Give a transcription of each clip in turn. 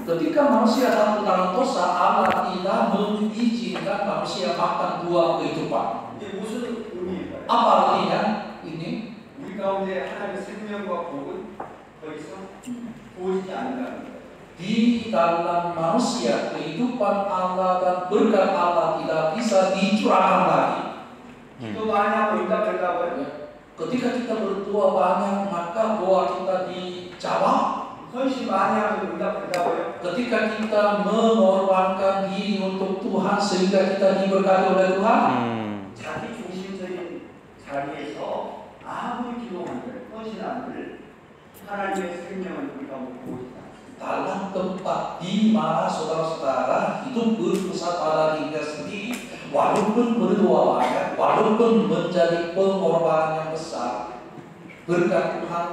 Ketika manusia jatuh dalam dosa, Allah tidak mengizinkan manusia makan buah kehidupan. 이게 무슨 의미일까요? Apa artinya ini? 우리 가운데 하나님의 생명과 복은 더 이상 부어지지 않는다는 거예요. Di dalam manusia kehidupan Allah dan berkat Allah tidak bisa dicurahkan lagi. 기도 많이 하고 응답된다고요? Ketika kita berdoa banyak, maka doa kita dijawab. 헌신 많이 하면 응답된다고요? Ketika kita mengorbankan diri untuk Tuhan sehingga kita diberkati oleh Tuhan. 자기 중심적인 자리에서 아무리 기도한들 헌신한들 하나님의 생명을 우리 가운데 보이지 않습니다. Dalam tempat di mana saudara-saudara hidup berpusat pada diri sendiri, walaupun berdoa banyak, walaupun menjadi pengorbanan yang besar, berkat Tuhan,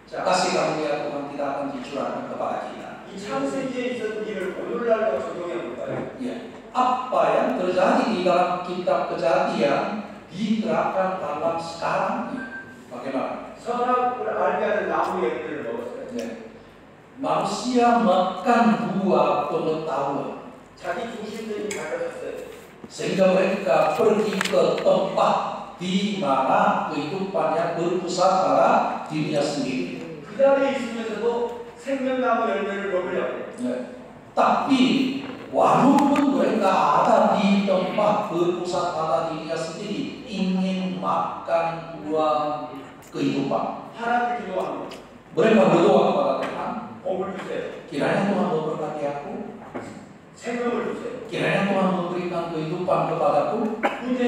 kasih karunia Tuhan tidak akan dicurahkan kepada kita. 이 창세기에 있었던 일을 오늘날로 적용해 볼까요? Ya, apa yang terjadi di dalam kitab Kejadian diterapkan dalam sekarang? Bagaimana? 선악을 알게 하는 나무 열매를 먹었어요. Ya. Manusia makan buah pengetahuan, 자기 중심적인 가졌어요. sehingga mereka pergi ke tempat di mana kehidupan yang berpusat pada dirinya sendiri. 그 자리에 있으면서도 생명나무 열매를 먹으려고 해요. Ya. Tapi walaupun mereka ada di tempat berpusat pada dirinya sendiri, ingin makan buah kehidupan, 하나님께 기도하는 거예요. mereka berdoa kepada Tuhan, 복을 주세요. kiranya Tuhan memberkati aku, 생명을 주세요. kiranya Tuhan memberikan kehidupan kepadaku, 문제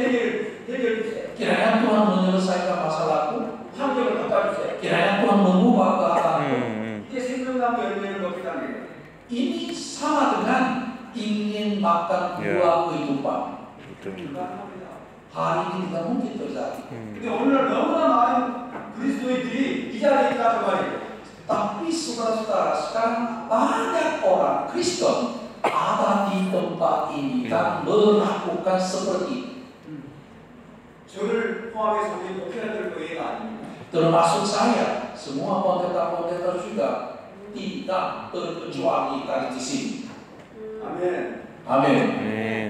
해결 주세요. kiranya Tuhan menyelesaikan masalahku, 환경을 바꿔주세요. kiranya Tuhan mengubah keadaanku. 이게 생명나무 열매를 먹겠다는 거예요. Ini sama dengan ingin makan buah kehidupan. 불가능합니다. Hari ini tidak mungkin terjadi. 근데 오늘날 너무나 많은 그리스도인들이 이 자리에 있다는 말이에요. Tapi saudara-saudara, sekarang banyak orang Kristen ada di tempat ini dan melakukan seperti ini. 저를 포함해서 우리 목회자들 교회가 아닙니다. Termasuk saya, semua pendeta-pendeta juga tidak terkecuali dari di sini. 아멘. Amin. Amin.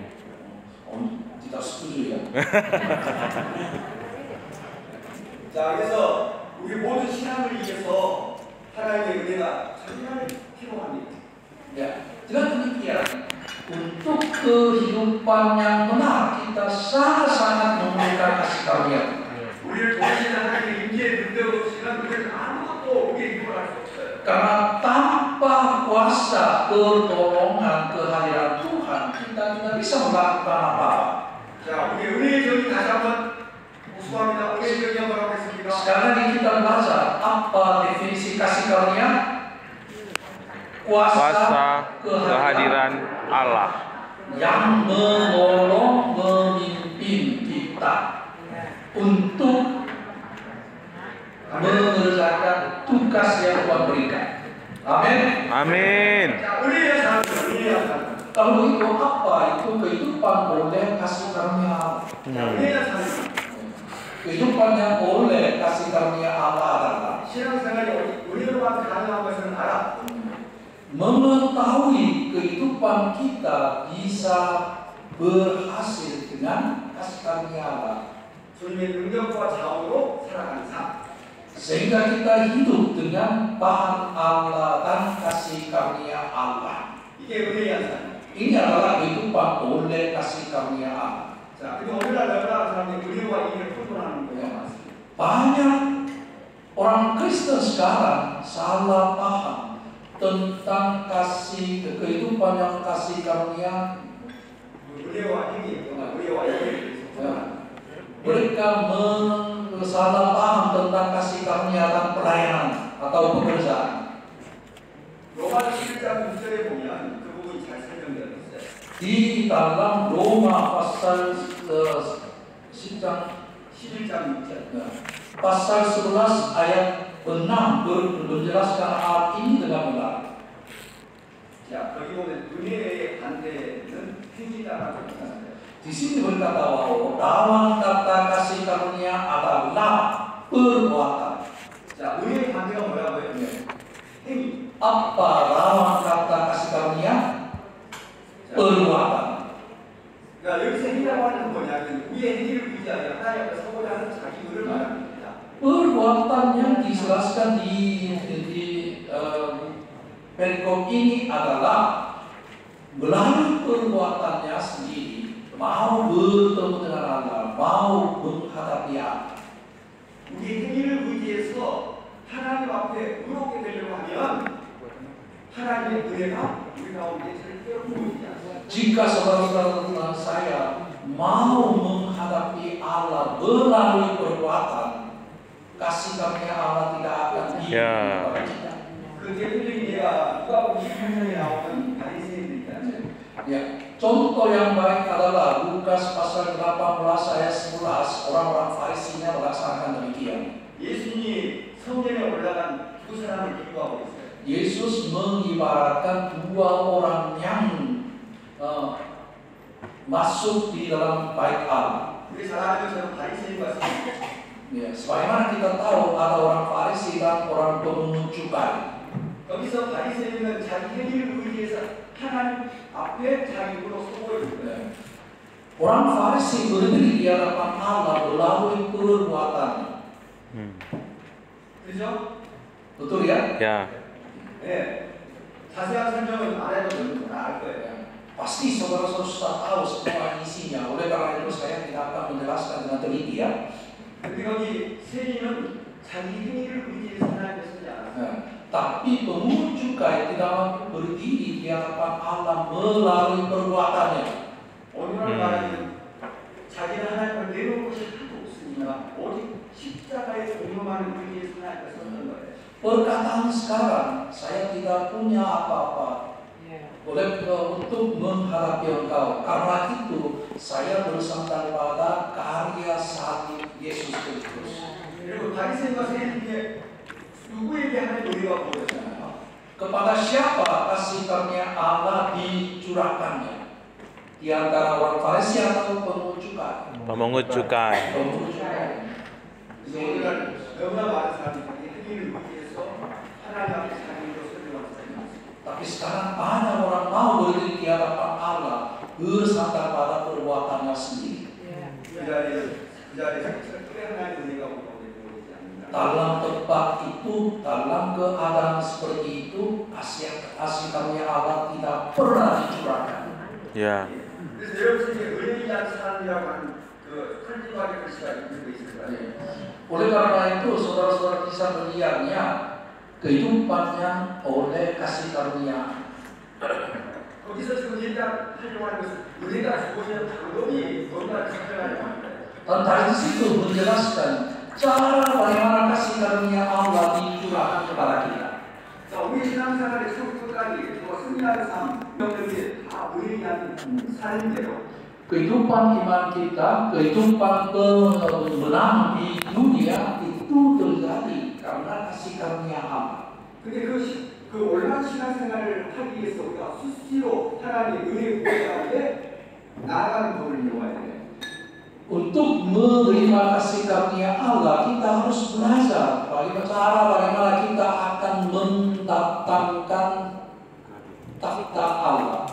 Oh, tidak setuju ya? 자, 그래서 우리 모든 신앙을 위해서 하나님의 은혜가 정말 필요합니다. Ya, dengan demikian, untuk kehidupan yang benar kita sangat-sangat memerlukan kasih karunia. 우리를 도우시는 하나님의 임재의 능력 없이는 우리는 아무것도 우리의 힘을 할 수 없어요. Karena tanpa kuasa pertolongan kehadiran Tuhan, kita tidak bisa melakukan apa-apa. 자, 우리 은혜의 정의 다시 한번 우수합니다. 은혜의 정의 한번 하겠습니다. Sekali lagi kita belajar apa definisi kasih karunia? Kuasa kehadiran Allah yang menolong memimpin kita untuk mengerjakan tugas yang Tuhan berikan. Amin. Amin. 자, 은혜의 삶, 은혜의 삶. Kalau begitu apa itu kehidupan oleh kasih karunia Allah? 은혜의 삶. Kehidupan yang oleh kasih karunia Allah adalah 신앙생활이 은혜로만 가능한 것은 알아. mengetahui kehidupan kita bisa berhasil dengan kasih karunia Allah, 주님의 능력과 자원으로 살아가는 삶. sehingga kita hidup dengan bahan Allah dan kasih karunia Allah. 이게 은혜의 삶. Ini adalah kehidupan oleh kasih karunia Allah. 자, 근데 오늘날 너무나 사람들이 은혜와 이익을 혼돈하는 경우가 많습니다. Banyak orang Kristen sekarang salah paham tentang kehidupan yang kasih karunia. 은혜와 힘이 은혜와 이익을 Mereka salah paham tentang kasih karunia dan pelayanan atau pekerjaan. 로마서 11장 6절에 보면 그 부분이 잘 설명되어 있어요. Di dalam Roma pasal 11장 6절. pasal 11 ayat 6 menjelaskan hal ini dengan benar. 자, 거기 보면 은혜의 반대는 행위다라고 했잖아요. Di sini berkata bahwa dalam kata kasih karunia adalah perbuatan. 자, 은혜의 반대가 뭐라고요? 행위. Apa lawan kata kasih Perikop ini adalah melalui perbuatannya sendiri mau bertemu dengan Allah, mau menghadapi Allah. 우리 행위를 의지해서 하나님 앞에 의롭게 되려고 하면 하나님의 은혜가 우리 가운데 절대로 보이지 않습니다. Jika saudara-saudara saya mau menghadapi Allah melalui perbuatan, kasih karunia Allah tidak akan kepada kita. 그 대표적인 예가 누가복음 18장에 나오는 바리새인들이잖아요. Ya, contoh yang baik adalah Lukas pasal 18 ayat 11. Orang-orang Farisinya melaksanakan demikian. 예수님이 성전에 올라간 두 사람을 비유하고 있어요. Yesus mengibaratkan dua orang yang masuk di dalam bait Allah. 우리 잘 알는 것처럼 바리새인과 서기관. Ya, sebagaimana kita tahu ada orang Farisi dan orang pemungut cukai. 여기서 바리새인은 자기 행위를 의지해서 하나님 앞에 자기 입으로 서고 있어요. Orang Farisi berdiri di hadapan Allah melalui perbuatannya. 그죠? Betul ya? Ya. 네. 자세한 설명은 안 해도 다 알 거예요. Pasti saudara-saudara sudah tahu semua isinya. Oleh karena itu saya tidak akan menjelaskan dengan teliti ya. 근데 여기 세리는 자기 행위를 의지해서 하나님을 쓰지 않았어요. Tapi pemungut cukai tidak mampu berdiri di hadapan Allah melalui perbuatannya. 오늘날 말하면 자기는 하나님을 내놓은 것이 하나도 없으니까 오직 십자가에 공로하는 의지에서 하나님을 썼던 거예요. Perkataan sekarang, saya tidak punya apa-apa untuk menghadapi engkau. Karena itu, saya bersandar pada karya salib Yesus Kristus. 그리고 바리새인과 세리 중에 누구에게 하나님 의가 보였나요? Kepada siapa kasih karunia Allah dicurahkannya? Di antara orang Farisi atau pemungut cukai? Pemungut cukai. Pemungut cukai. 오늘날 너무나 많은 사람들이 자기 행위를 의지해서 하나님 앞에 자기로 설명하고 있습니다. Tapi sekarang banyak orang mau berdiri di hadapan Allah bersandar pada perbuatannya sendiri. 그 자리에서 절대 하나님의 은혜가 보이지 않는다. Dalam tempat itu, dalam keadaan seperti itu, kasih karunia Allah tidak pernah dicurahkan. Ya. 그래서 여러분이 은혜이 않은 사람이라고 하는 그 칼빈과의 글씨가 있는 거 있을 거예요. Oleh karena itu, saudara-saudara bisa melihatnya kehidupan yang oleh kasih karunia. 거기서 지금 얘기하려고 하는 것은 은혜가 주어지는 방법이 뭔가 설명하려고 합니다. Dan dari situ menjelaskan cara bagaimana kasih karunia Allah dicurahkan kepada kita. 자, 우리 신앙생활의 성격까지 또 승리하는 삶, 명령이 다 은혜이 않은 삶인데요. Kehidupan iman kita, kehidupan kemenangan di dunia itu terjadi karena kasih karunia Allah. 근데 그 올바른 신앙생활을 하기 위해서 우리가 수시로 하나님의 은혜 구하는데 나아가는 법을 이용해야 돼요. Untuk menerima kasih karunia Allah, kita harus belajar bagaimana kita akan mendatangkan takhta Allah.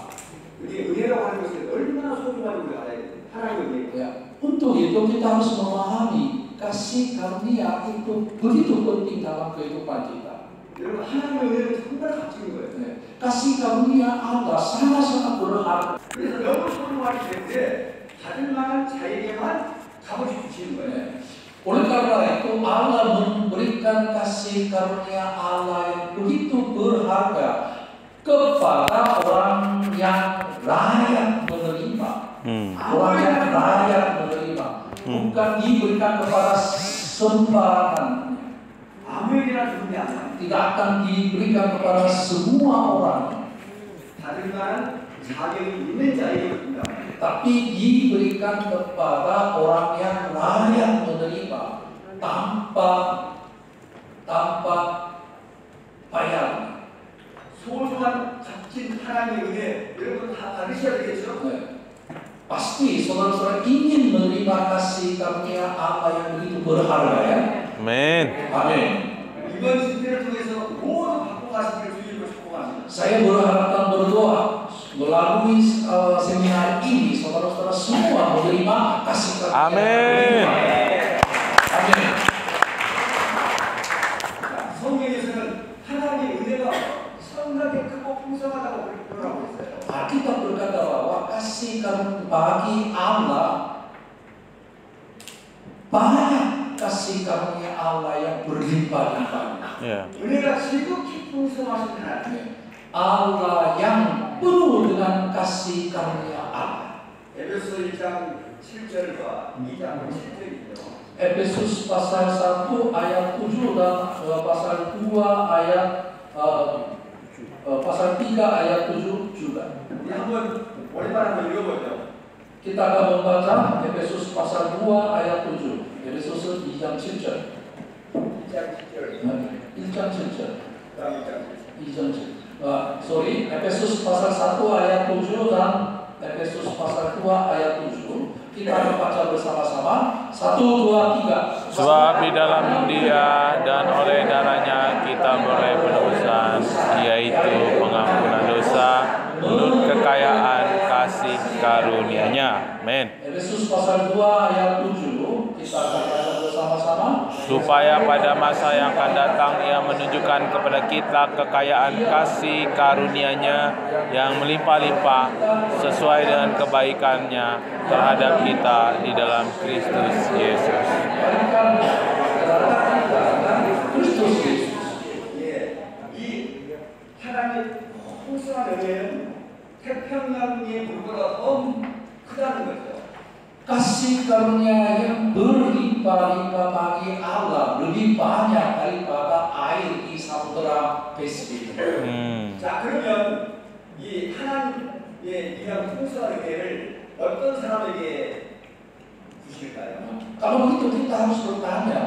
우리 은혜라고 하는 것은 얼마나 소중한지 우리가 알아야 돼요. 하나님의 은혜. Ya, untuk itu kita harus memahami kasih karunia itu begitu penting dalam kehidupan kita. 여러분 하나님의 은혜는 정말 값진 거예요. Kasih karunia Allah sangat-sangat berharga. 그래서 너무 소중하기 때문에 받을 만한 자에게만 값을 주시는 거예요. Oleh karena itu Allah memberikan kasih karunia Allah yang begitu berharga kepada orang yang layak menerima. Orang yang layak menerima, bukan diberikan kepada sembarangan. 아무에게나 주는 게 아니라 Tidak akan diberikan kepada semua orang, 받을 만한 자격이 있는 자에게 줍니다. tapi diberikan kepada orang yang layak menerima tanpa bayar. 소중한 값진 하나님의 은혜 여러분 다 받으셔야 되겠죠? Pasti saudara-saudara ingin menerima kasih karunia Allah yang begitu berharga ya. Amin. Amin. 이번 집회를 통해서 모두 받고 가시기를 주님으로 축복합니다. Saya berharap dan berdoa melalui seminar ini saudara-saudara semua menerima kasih karunia. Amin. Amin. 성경에서는 하나님의 은혜가 성나게 풍성하다고 표현하고 있어요. Alkitab berkata bahwa kasih karunia bagi Allah banyak, kasih karunia Allah yang berlimpah-limpah. Yeah. 은혜가 지극히 풍성하신 하나님. Allah yang penuh dengan kasih karunia Allah. 에베소 1장 7절과 2장 7절이죠. Efesus pasal 1 ayat 7 dan pasal 2 ayat pasal 3 ayat 7 juga. 우리 한번 오랜만에 한번 읽어보죠. Kita akan membaca Efesus pasal 2 ayat 7. Efesus 2장 7절. 2장 7절. 1장 7절. 그다음 2장 7절. Efesus pasal 1 ayat 7 dan Efesus pasal 2 ayat 7. Kita akan baca bersama-sama. 1, 2, 3. Sebab di dalam Dia dan oleh darahnya kita beroleh penebusan, yaitu pengampunan dosa menurut kekayaan kasih karunia-Nya. Amin. Efesus pasal 2 ayat 7. Kita akan baca bersama-sama. Supaya pada masa yang akan datang Ia menunjukkan kepada kita kekayaan kasih karunia-Nya yang melimpah-limpah sesuai dengan kebaikan-Nya terhadap kita di dalam Kristus Yesus. Kristus Yesus. 예, 이 하나님의 풍성한 은혜는 태평양의 물보다 더 크다는 거죠. Kasih karunia yang berlimpah-limpah bagi Allah lebih banyak daripada air di samudera Pasifik. 자, 그러면 이 하나님의 이런 풍성한 은혜를 어떤 사람에게 주실까요? Kalau begitu kita harus bertanya,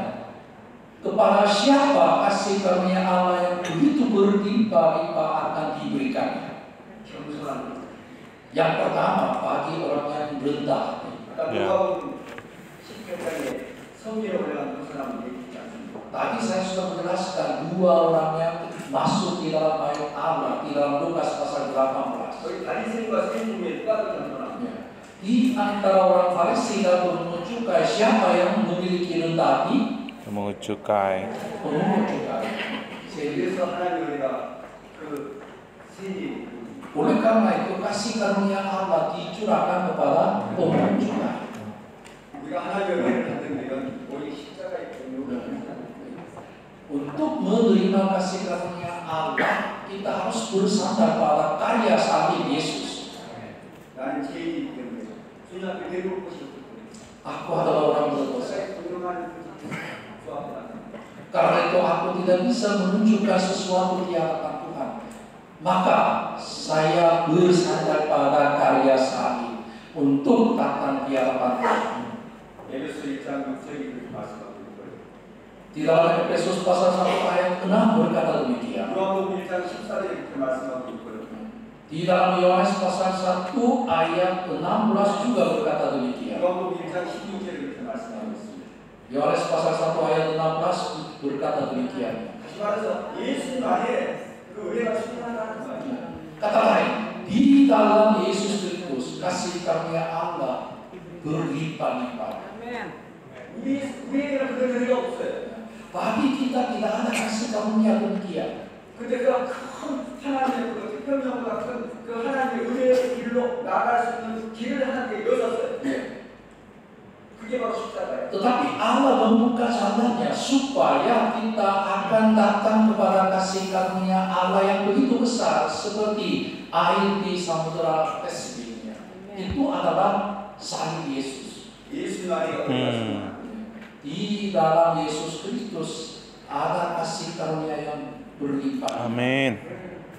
kepada siapa kasih karunia Allah yang begitu berlimpah-limpah akan diberikannya? 겸손한 Yang pertama bagi orang yang rendah hati. 누가복음 10장에 성전에 올라간 두 사람을 얘기하지 않습니까? Tadi saya sudah menjelaskan dua orang yang masuk di dalam ayat Allah di dalam Lukas pasal 18. 거기 바리새인과 세리 중에 누가 더 겸손합니까? Di antara orang Farisi dan pemungut cukai, siapa yang memiliki rendah hati? Pemungut cukai. Pemungut cukai. 그래서 하나님의 은혜가 그 세리 Oleh karena itu kasih karunia Allah dicurahkan kepada pemungut cukai. 우리가 하나님의 은혜를 받는 데는 오직 십자가의 공로를 Untuk menerima kasih karunia Allah, kita harus bersandar pada karya salib Yesus. 나는 죄인이기 때문에 주님 앞에 내려오고 싶거든요. Aku adalah orang berdosa. 십자가의 공로만 주 앞에 놨습니다. Karena itu aku tidak bisa menunjukkan sesuatu di hadapan Tuhan. Maka saya bersandar pada karya salib untuk datang di hadapan Tuhan. 에베소 1장 6절에 이렇게 말씀하고 있고요. Di dalam Efesus pasal 1 ayat 6 berkata demikian. 요한복음 1장 14절에 이렇게 말씀하고 있고요. Di dalam Yohanes pasal 1 ayat 16 juga berkata demikian. 요한복음 1장 16절에 이렇게 말씀하고 있습니다. Yohanes pasal 1 ayat 16 berkata demikian. 다시 말해서 예수님 안에 그 은혜가 충만하다는 거예요. Kata lain, di dalam Yesus Kristus kasih karunia Allah berlimpah-limpah. 우리에게는 그런 은혜가 없어요. Bagi kita tidak ada kasih karunia demikian. 근데 그 큰 하나님의 그 태평양보다 큰 그 하나님의 은혜의 길로 나아갈 수 있는 길을 하나님께 여셨어요. 그게 바로 십자가예요. Tetapi Allah membuka jalannya supaya kita akan datang kepada kasih karunia Allah yang begitu besar seperti air di samudera Pasifik. Itu adalah salib Yesus. 예수님 안에 은혜가 충만합니다. Di dalam Yesus Kristus ada kasih karunia yang berlimpah. Amin.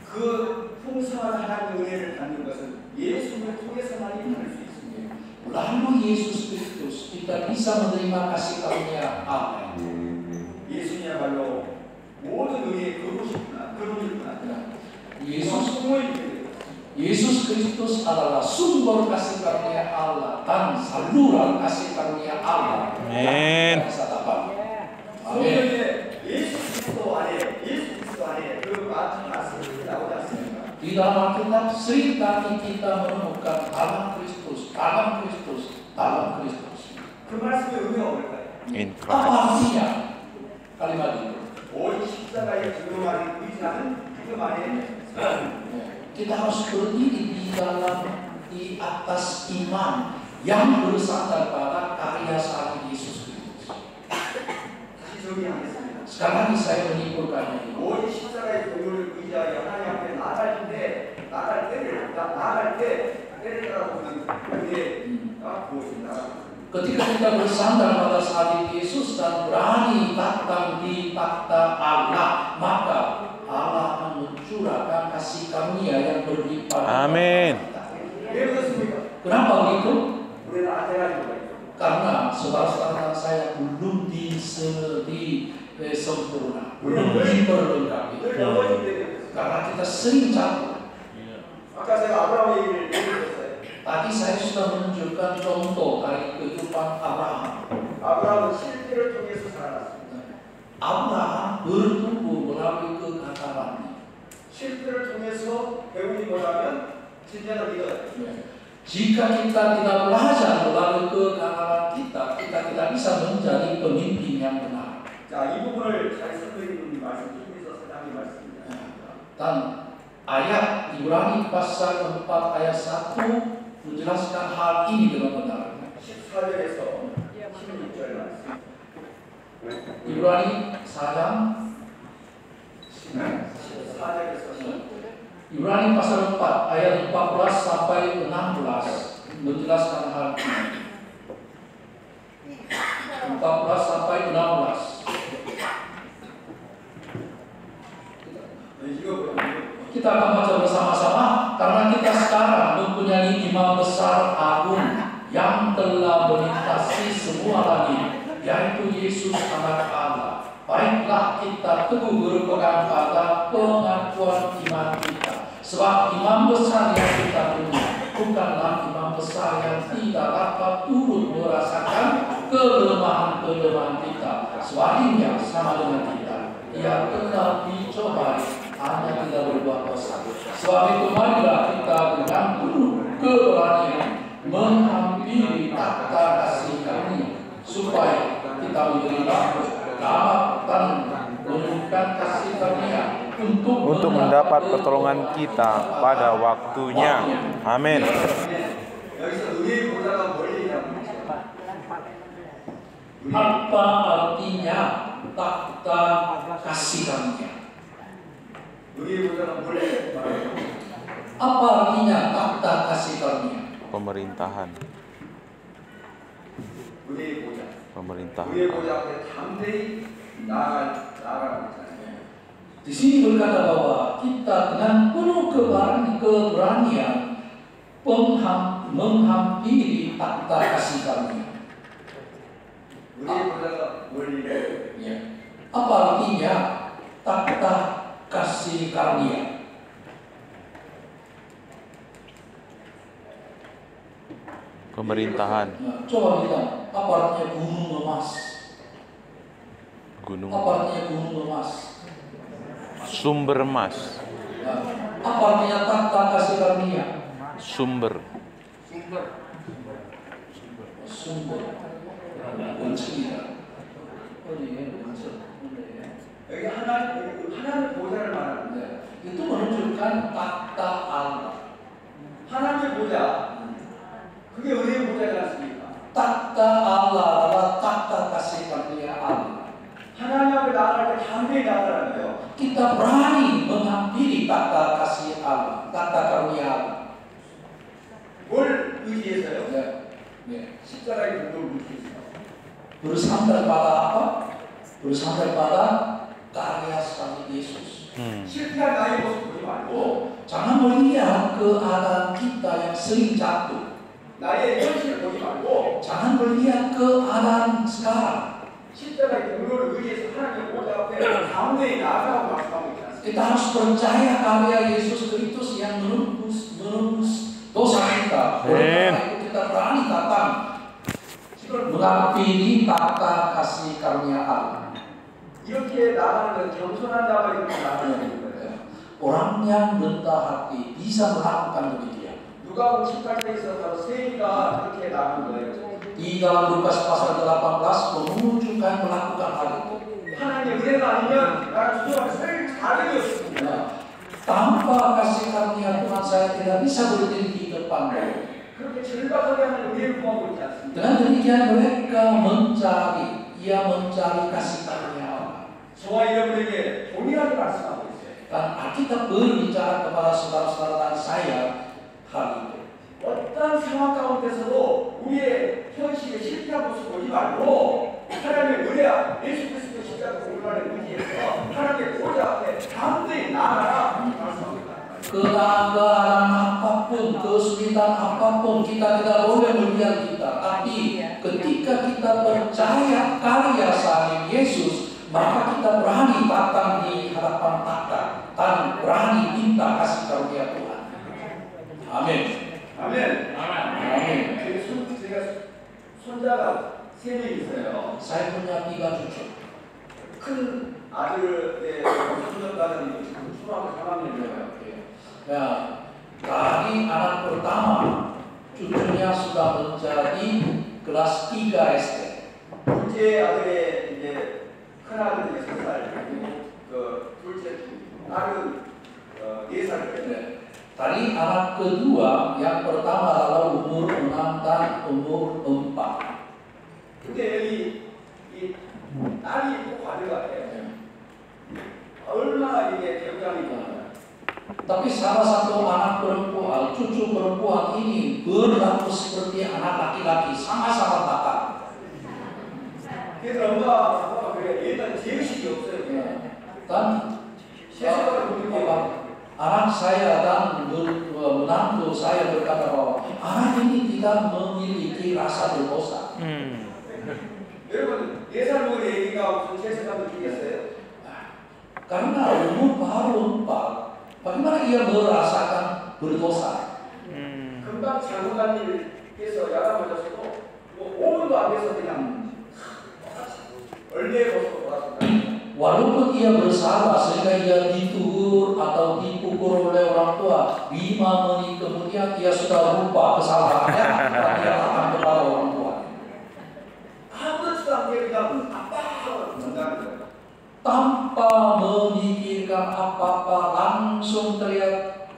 그 풍성한 하나님의 은혜를 받는 것은 예수를 통해서만이 받을 수 있습니다. Lalu Yesus Kristus kita bisa menerima kasih karunia Allah. 예수님야말로 모든 은혜의 근원이구나. Yesus Kristus adalah sumber kasih karunia Allah dan saluran kasih karunia Allah. Amin. 성경에 예수 그리스도 안에 그 같은 말씀이 나오지 않습니까? Di dalam Alkitab seringkali kita menemukan dalam Kristus, dalam Kristus, dalam Kristus. 그 말씀의 의미가 뭘까요? In Apa Christ. artinya kalimat itu? 오직 십자가의 증거만이 의지하는 믿음 안에 사는 kita harus berdiri di atas iman yang bersandar pada karya salib Yesus Kristus. 다시 정리하겠습니다. Sekali lagi saya menyimpulkannya ini. 오직 십자가의 공로를 의지하여 하나님 앞에 나갈 때 때를 따라 보는 은혜가 무엇인가? Ketika kita bersandar pada salib Yesus dan berani datang di takhta Allah, maka Allah akan mencurahkan kasih karunia yang berlimpah. Amin. 왜 그렇습니까? Kenapa begitu? 우리는 아테나이가 있죠. Karena saudara-saudara saya belum sempurna, belum diperlengkapi. 늘 넘어질 때 Karena kita sering jatuh. 아까 제가 아브라함의 얘기를 얘기했어요. Tadi saya sudah menunjukkan contoh dari kehidupan Abraham. 아브라함은 실패를 통해서 살아났습니다. Abraham bertumbuh melalui kegagalannya. 실패를 통해서 배우니 뭐냐면 진정한 리더예요. Jika kita tidak belajar melalui kegagalan kita tidak bisa menjadi pemimpin yang benar. 자, 이 부분을 잘 설명해 주는 말씀 중에서 사장님 말씀입니다. Dan ayat Ibrani pasal 4 ayat 1 menjelaskan hal ini dengan benar. 14절에서 16절 말씀. Ibrani 4장 14절에서 Ibrani pasal 4 ayat 14 sampai 16 menjelaskan hal ini. 14 sampai 16. Kita akan baca bersama-sama karena kita sekarang mempunyai imam besar agung yang telah melintasi semua langit, yaitu Yesus Anak Allah. Baiklah kita teguh berpegang pada pengakuan iman kita. Sebab imam besar yang kita punya bukanlah imam besar yang tidak dapat turut merasakan kelemahan-kelemahan kita. Sebaliknya sama dengan kita, ia telah dicobai, hanya tidak berbuat dosa. Sebab itu marilah kita dengan penuh keberanian menghampiri takhta kasih Karunia, supaya kita menderita dapat dan menunjukkan kasih Karunia untuk mendapat pertolongan kita pada waktunya. Amin. 여기서 의의 보좌가 뭘 얘기하는 거죠? Apa artinya takhta kasih Karunia? 의의 보좌가 뭘 얘기하는 거죠? Apa artinya takhta kasih Karunia? Pemerintahan. 의의 보좌. Pemerintahan. 의의 보좌 앞에 담대히 나아가고 있잖아요. Di sini berkata bahwa kita dengan penuh keberanian menghampiri takhta kasih Karunia. 의의 보좌가 뭘 얘기해요? Ya. Apa artinya takhta kasih Karunia? Pemerintahan. Nah, coba bilang, apa artinya gunung emas? Gunung. Apa artinya gunung emas? Sumber emas. Nah, apa artinya takhta kasih Karunia? Sumber. Sumber. 원칙이다. 여기 하나님 보좌를 말하는데 Itu menunjukkan takhta Allah. 하나님의 보좌 그게 의의 보좌지 않습니까? Takhta Allah adalah takhta kasih karunia Allah. 하나님 앞에 나아갈 때 담대히 나아가는 거예요. Kita berani menghampiri takhta kasih Allah, takhta karunia Allah. 뭘 의지해서요? Ya. 십자가의 공로를 의지해서 Bersandar pada apa? Bersandar pada karya salib Yesus. 실패한 나의 모습 보지 말고 Jangan melihat keadaan kita yang sering jatuh. 나의 현실을 보지 말고 Jangan melihat keadaan sekarang. 십자가의 공로를 의지해서 하나님의 보좌 앞에 담대히 나아가고 말씀하고 있지 않습니까? Kita harus percaya karya Yesus Kristus yang menembus dosa kita. Oleh karena itu kita berani datang menghampiri takhta kasih karunia Allah. 이렇게 나가는 건 겸손한 자가 이렇게 나가는 거예요. Orang yang rendah hati bisa melakukan demikian. 누가 18장에서 바로 세리가 그렇게 나가는 거예요. Di dalam Lukas pasal 18 menunjukkan melakukan hal itu. 하나님의 은혜가 아니면 나는 주님 앞에 설 자격이 없습니다. Tanpa kasih karunia Tuhan saya tidak bisa berdiri di depan. 그렇게 절박하게 하는 은혜를 구하고 있지 않습니까? Dengan demikian mereka mencari kasih karunia Allah. 저와 여러분에게 동일하게 말씀하고 있어요. Dan Alkitab berbicara kepada saudara-saudara dan saya hal itu. 어떤 상황 가운데서도 우리의 현실에 실패한 모습 보지 말고 하나님의 은혜야 예수 그리스도 십자가 공로를 의지해서 하나님의 보좌 앞에 담대히 나아가라 말씀합니다. Keadaan apapun, kesulitan apapun, kita tidak boleh melihat kita. Tapi ketika kita percaya karya salib Yesus, maka kita berani datang di hadapan takhta dan berani minta kasih karunia Tuhan. Amin. 아멘. Amin. 제가 손자가 3명 있어요. Saya punya 3 cucu. 큰 아들의 손자가는 지금 초등학교 3학년이에요. Ya, dari anak pertama cucunya sudah menjadi kelas 3 SD. 둘째 아들의 이제 큰 아들은 6살, 그리고 둘째 딸은 4살. Dari anak kedua, yang pertama adalah umur 6 dan umur 4. 근데 여기 이 딸이 꼭 가져가요. 얼마나 이게 대우장이구나. Tapi salah satu anak perempuan, cucu perempuan ini berlaku seperti anak laki-laki, sama-sama nakal. 그래서 엄마가 그래 일단 제의식이 없어요. Dan anak saya dan menantu saya berkata bahwa anak ini tidak memiliki rasa berdosa. 여러분 4살 먹은 애기가 무슨 죄책감을 주겠어요? Karena umur baru 4, bagaimana ia merasakan berdosa? 금방 장모간 일께서 야간 맞았어도 뭐 5분도 안 돼서 그냥 얼레 벗고 돌았습니다. Walaupun ia bersalah sehingga ia ditegur atau dipukul oleh orang tua, 5 menit kemudian ia sudah lupa kesalahannya dan ia datang kepada orang tua. 아무렇지도 않게 그냥 아빠 하고 전달하는 거예요. Tanpa memikirkan apa-apa langsung teriak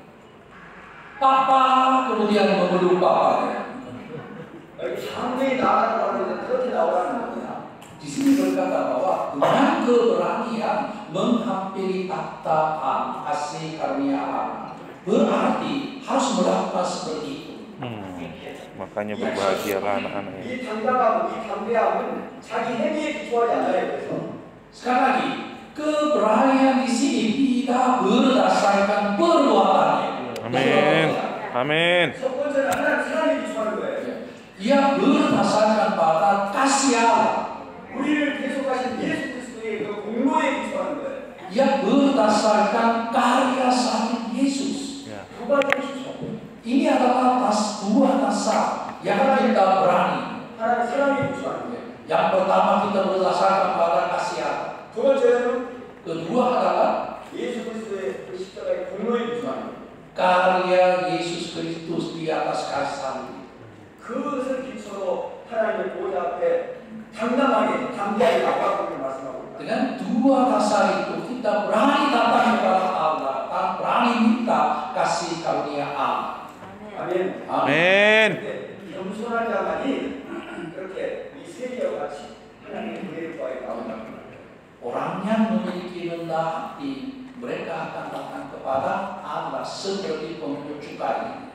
Papa, kemudian memeluk papanya. 장모의 나라라고 하는데 그렇게 나오라는 겁니다. Di sini berkata bahwa dengan keberanian menghampiri takhta kasih karunia Allah, berarti harus melakukan seperti itu. Makanya berbahagialah anak-anak ini. 이 당당함, 이 담대함은 자기 행위에 기초하지 않아요. 그래서 Sekali lagi, keberanian di sini tidak berdasarkan perbuatannya. Amin. Amin. 첫 번째는 하나님 사랑에 기초하는 거예요. Ia berdasarkan pada kasih Allah. 우리를 계속하신 예수 그리스도의 그 공로에 기초하는 거예요. Ia berdasarkan karya salib Yesus. 두 가지 기초. Ini adalah dua dasar yang kita berani. 하나님 사랑에 기초하는 거예요. Yang pertama kita berdasarkan pada kasih Allah. 두 번째는 Kedua adalah 예수 그리스도의 그 십자가의 공로에 기초하는 거예요. karya Yesus Kristus di atas kasih salib. 그것을 기초로 하나님의 보좌 앞에 당당하게 담대하게 나가고 말씀하고 있다. Dengan dua dasar itu kita berani datang kepada Allah dan berani minta kasih karunia Allah. 아멘. 아멘. 근데 겸손한 자만이 그렇게 이 세계와 같이 하나님의 은혜를 구하게 나온다. Orang yang memiliki rendah hati, mereka akan datang kepada Allah seperti pemungut cukai.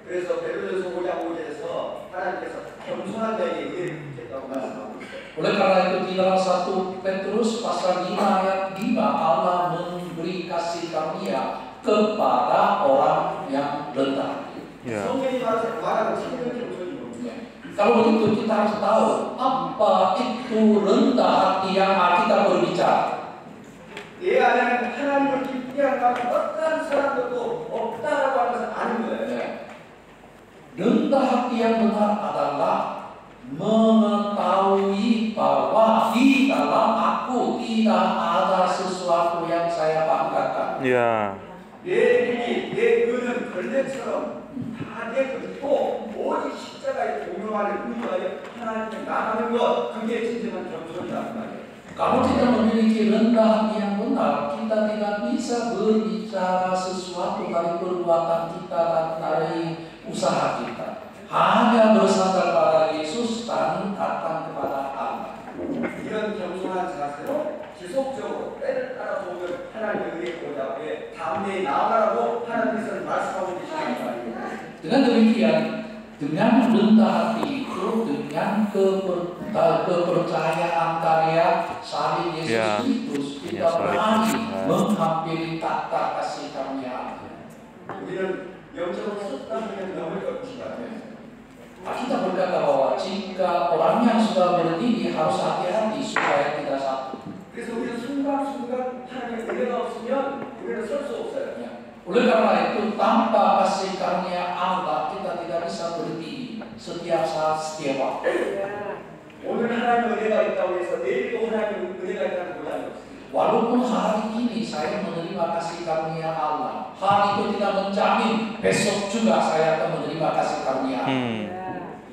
그래서 베드로전서 5장 5절에서 하나님께서 겸손한 자에게 은혜를 주겠다고 말씀하고 있어요. Oleh karena itu di dalam 1 Petrus pasal 5 ayat 5 Allah memberi kasih karunia kepada orang yang rendah. 성경이 말하는 진정 겸손이 뭡니까? Kalau begitu kita harus tahu apa itu rendah hati yang kita berbicara. 내 안에는 하나님을 기쁘게 하는 어떠한 사람들도 없다라고 하면서 아는 거예요. Rendah hati yang benar adalah mengetahui bahwa di dalam aku tidak ada sesuatu yang saya banggakan. Ya. 내 힘이, 내 의는 걸레처럼 다 내뱉고 오직 십자가의 공로만을 의지하여 하나님께 나가는 것, 그게 진정한 겸손이라는 말이에요. Kalau kita memiliki rendah hati yang benar, kita tidak bisa berbicara sesuatu dari dari perbuatan kita dan dari usaha kita. Hanya bersandar pada Yesus dan datang kepada Allah. 이런 겸손한 자세로 지속적으로 때를 따라 보면 하나님의 은혜 보좌 앞에 담대히 나아가라고 하나님께서 말씀하고 계시는 말입니다. Dengan demikian, dengan rendah hati itu, dengan kepercayaan karya salib Yesus Ya, Kristus, kita salib berani Tuhan. menghampiri takhta kasih karunia. 우리는 영적으로 쏟아지면 넘을 것입니다. Kita berkata bahwa jika orang yang sudah berdiri harus hati-hati supaya tidak satu. 그래서 우리는 순간순간 하나님의 은혜가 없으면 우리는 설 수 없어요. Oleh karena itu, tanpa kasih karunia Allah kita tidak bisa berdiri setiap saat, setiap waktu. 오늘 하나님의 은혜가 있다고 해서 내일도 하나님의 은혜가 있다는 보장이 없습니다. Walaupun hari ini saya menerima kasih karunia Allah, hal itu tidak menjamin besok juga saya akan menerima kasih karunia Allah.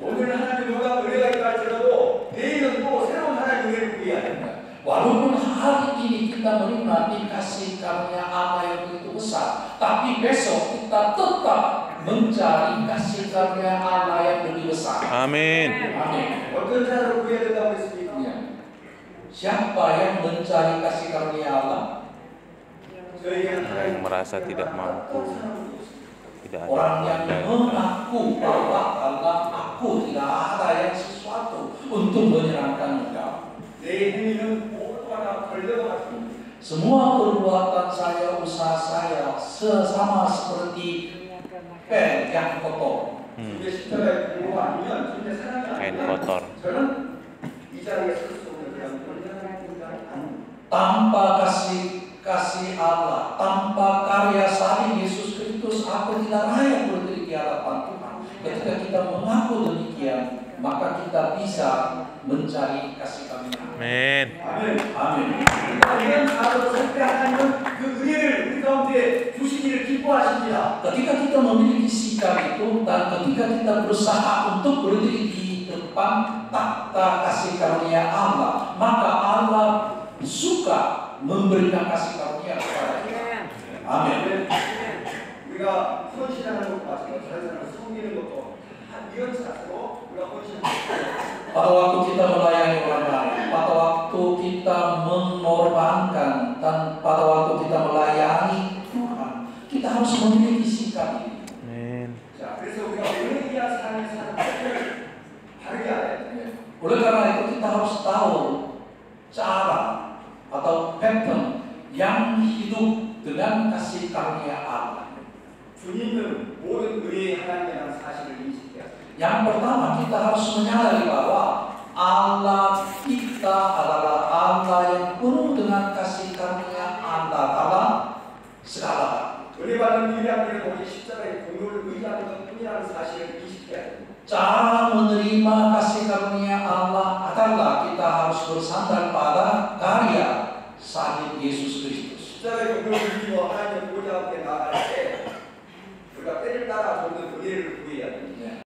오늘 하나님의 은혜가 있다 할지라도 내일은 또 새로운 하나님의 은혜를 구해야 됩니다. Walaupun hari ini kita menikmati kasih karunia Allah yang begitu besar, tapi besok kita tetap mencari kasih karunia Allah yang lebih besar. Amin. Amin. 어떤 자를 구해야 된다고 했습니까? Siapa yang mencari kasih karunia Allah? 저희에게는 Orang yang merasa tidak mampu, tidak ada Orang yang yang mengaku bahwa Allah aku tidak ada yang sesuatu untuk menyerahkan engkau. 내 행위는 모두가 다 걸려가 같습니다. Semua perbuatan saya, usaha saya sama seperti pen yang kotor. 주님의 십자가의 공로가 아니면 주님의 사랑이 kain 아니면 kotor. 저는 이 자리에 설 수 없는 그런 인간이 아닙니다. Tanpa kasih Allah, tanpa karya salib Yesus Kristus, aku tidak layak berdiri di hadapan Tuhan. Ketika kita mengaku demikian, maka kita bisa mencari kasih karunia. Amin. 아멘. Amin. 이런 자로 설 때 하나님은 그 은혜를 우리 가운데 주시기를 기뻐하십니다. Ketika kita memiliki sikap itu dan ketika kita berusaha untuk berdiri di depan takhta kasih karunia Allah, maka Allah suka memberikan kasih karunia kepada kita. Amin. 우리가 헌신하는 것도 마찬가지로 다른 사람을 섬기는 것도 이런 자세로 우리가 헌신하는 Pada waktu kita melayani orang lain, pada waktu kita mengorbankan, dan pada waktu kita melayani Tuhan, kita harus memiliki sikap ini. Amin. 자, 그래서 우리가 은혜에 대한 삶을 사는 것을 바르게 알아야 돼요. Oleh karena itu kita harus tahu cara atau pattern yang hidup dengan kasih karunia Allah. 주님은 모든 은혜의 하나님이라는 사실을 인식해야 돼요. Yang pertama kita harus menyadari bahwa Allah kita adalah Allah yang penuh dengan kasih karunia Allah dalam segala hal. 은혜 받는 유일한 길은 오직 십자가의 공로를 의지하는 것뿐이라는 사실을 인식해야 돼요. Cara menerima kasih karunia Allah adalah kita harus bersandar pada karya salib Yesus Kristus. 십자가의 공로를 믿고 하나님의 보좌 앞에 나아가는